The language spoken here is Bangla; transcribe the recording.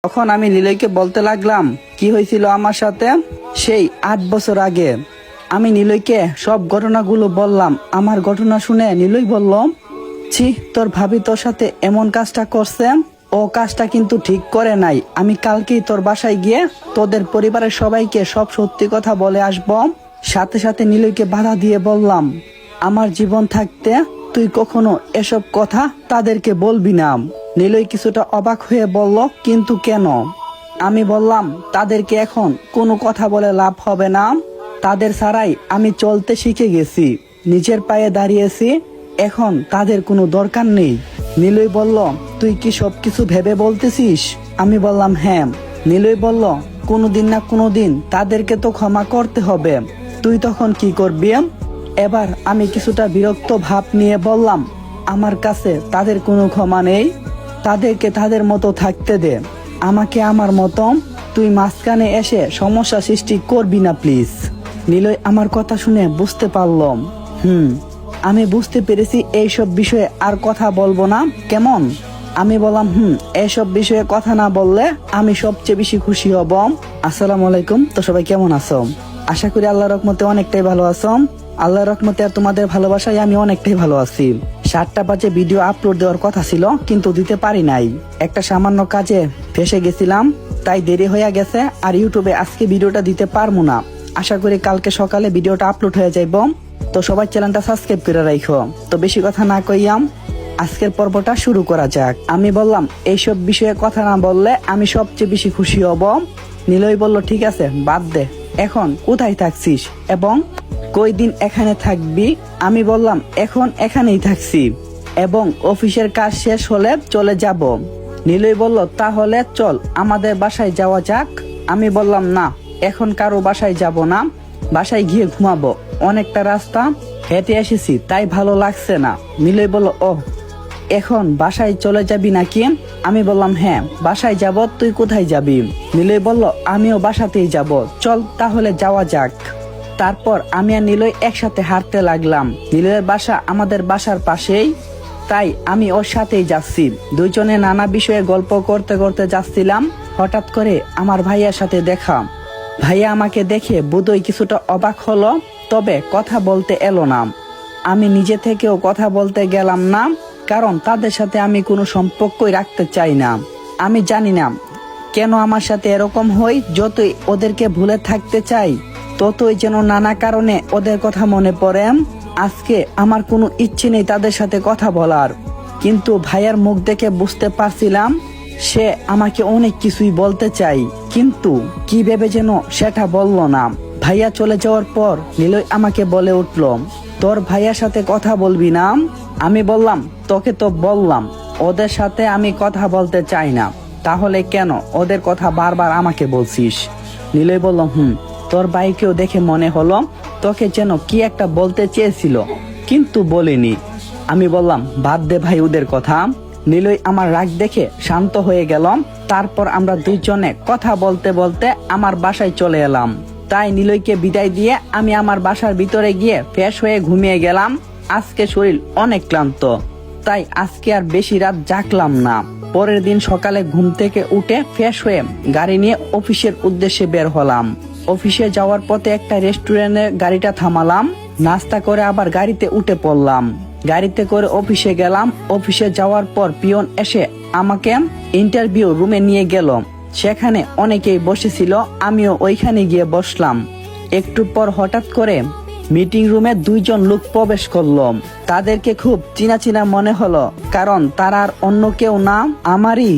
তখন আমি নিলয়কে বলতে লাগলাম কি হয়েছিল আমার সাথে সেই ৮ বছর আগে। আমি নিলয়কে সব ঘটনাগুলো বললাম। আমার ঘটনা শুনে নিলয় বলল, ছি, তোর ভাবি তোর সাথে এমন কাজটা করছে, ও কাজটা কিন্তু ঠিক করে নাই। আমি কালকেই তোর বাসায় গিয়ে তোদের পরিবারের সবাইকে সব সত্যি কথা বলে আসব। সাথে সাথে নিলয়কে বাধা দিয়ে বললাম, আমার জীবন থাকতে তুই কখনো এসব কথা তাদেরকে বলবি না। নিলয় কিছুটা অবাক হয়ে বলল, কিন্তু কেন? আমি বললাম, তাদেরকে এখন কোনো কথা বলে লাভ হবে না। তাদের ছাড়াই আমি চলতে শিখে গেছি, নিজের পায়ে দাঁড়িয়েছি, এখন তাদের কোনো দরকার নেই। নিলয় বলল, তুই কি সবকিছু ভেবে বলতেছিস? আমি বললাম, হ্যাঁ। নিলয় বলল, কোনোদিন না কোনোদিন তাদেরকে তো ক্ষমা করতে হবে, তুই তখন কি করবি? এবার আমি কিছুটা বিরক্ত ভাব নিয়ে বললাম, আমার কাছে তাদের কোনো ক্ষমা নেই, তাদেরকে তাদের মতো থাকতে দে, আমাকে আমার মতো। তুই মাঝখানে এসে সমস্যা সৃষ্টি করবি না প্লিজ। নিলয় আমার কথা শুনে বুঝতে পারলাম, আমি বুঝতে পেরেছি এইসব বিষয়ে আর কথা বলবো না, কেমন? আমি বললাম, এইসব বিষয়ে কথা না বললে আমি সবচেয়ে বেশি খুশি হব। আসসালামু আলাইকুম। তো সবাই কেমন আছো? আশা করি আল্লাহর রহমতে অনেকটাই ভালো আছো। আল্লাহর রহমতে আর তোমাদের ভালোবাসায় আমি অনেকটাই ভালো আছি। 7টা বাজে ভিডিও আপলোড দেওয়ার কথা ছিল, কিন্তু দিতে পারি নাই। একটা সামান্য কাজে ফেসে গেছিলাম, তাই দেরি হয়ে গেছে। আর ইউটিউবে আজকে ভিডিওটা দিতে পারবো না। আশা করি কালকে সকালে ভিডিওটা আপলোড হয়ে যাইব। তো সবাই চ্যানেলটা সাবস্ক্রাইব করে রাখো। তো বেশি কথা না কইয়াম, আজকের পর্বটা শুরু করা যাক। আমি বললাম, এইসব বিষয়ে কথা না বললে আমি সবচেয়ে বেশি খুশি হব। নিলয় বলল, ঠিক আছে, বাদ দে। এখন কোথায় থাকছিস এবং কই দিন এখানে থাকবি? আমি বললাম, এখন এখানেই থাকছি এবং অফিসের কাজ শেষ হলে চলে যাব। নিলয় বলল, তাহলে চল আমাদের বাসায় যাওয়া যাক। আমি বললাম, না, এখন কারো বাসায় যাব না, বাসায় গিয়ে ঘুমাবো। অনেকটা রাস্তা হেঁটে এসেছি, তাই ভালো লাগছে না। নিলয় বলল, ও, এখন বাসায় চলে যাবি নাকি? আমি বললাম, হ্যাঁ, বাসায় যাব। তুই কোথায় যাবি? নিলয় বলল, আমিও বাসাতেই যাব। চল তাহলে যাওয়া যাক। তারপর আমি আর নিলয় একসাথে হাঁটতে লাগলাম। নিলয়ের বাসা আমাদের বাসার পাশেই, তাই আমি ওর সাথেই যাচ্ছি। দুইজনে নানা বিষয়ে গল্প করতে করতে যাচ্ছিলাম। হঠাৎ করে আমার ভাইয়ার সাথে দেখা। ভাইয়া আমাকে দেখে বোধহয় কিছুটা অবাক হলো, তবে কথা বলতে এলো না। আমি নিজে থেকেও কথা বলতে গেলাম না, কারণ তাদের সাথে আমি কোনো সম্পর্কই রাখতে চাই না। আমি জানি না কেন আমার সাথে এরকম হয়। যতই ওদেরকে ভুলে থাকতে চাই, ততই যেন নানা কারণে ওদের কথা মনে পড়ে। আজকে আমার কোনো ইচ্ছে নেই তাদের সাথে কথা বলার, কিন্তু ভাইয়ার মুখ দেখে বুঝতে পারছিলাম সে আমাকে অনেক কিছুই বলতে চাই, কিন্তু কি ভেবে যেন সেটা বলল না। ভাইয়া চলে যাওয়ার পর নিলয় আমাকে বলে উঠল, তোর ভাইয়ার সাথে কথা বলবি না? আমি বললাম, তোকে তো বললাম ওদের সাথে আমি কথা বলতে চাই না, তাহলে কেন ওদের কথা বারবার আমাকে বলছিস? নিলয় বলল, তোর ভাইকেও দেখে মনে হলো তোকে যেন কি একটা বলতে চেয়েছিল, কিন্তু বলিনি। আমি বললাম, বাদ দে ভাই ওদের কথা। নিলয় আমার রাগ দেখে শান্ত হয়ে গেল। তারপর আমরা দুইজনে কথা বলতে বলতে আমার বাসায় চলে এলাম। তাই নিলয়কে বিদায় দিয়ে আমি আমার বাসার ভিতরে গিয়ে ফ্রেশ হয়ে ঘুমিয়ে গেলাম। আজকে শরীর অনেক ক্লান্ত, তাই আজকে আর বেশি রাত জাগলাম না। পরের দিন সকালে ঘুম থেকে উঠে ফ্রেশ হয়ে গাড়ি নিয়ে অফিসের উদ্দেশ্যে বের হলাম। অফিসে যাওয়ার পথে একটা রেস্টুরেন্টে গাড়িটা থামালাম। নাস্তা করে আবার গাড়িতে উঠে পড়লাম। গাড়িতে করে অফিসে গেলাম। অফিসে যাওয়ার পর পিয়ন এসে আমাকে ইন্টারভিউ রুমে নিয়ে গেল। সেখানে অনেকেই বসেছিল, আমিও ওইখানে গিয়ে বসলাম। একটু পর হঠাৎ করে মিটিং রুমে 2জন লোক প্রবেশ করলো। তাদেরকে খুব চিনা চিনা মনে হলো, কারণ তারা আর অন্য কেউ না, আমারই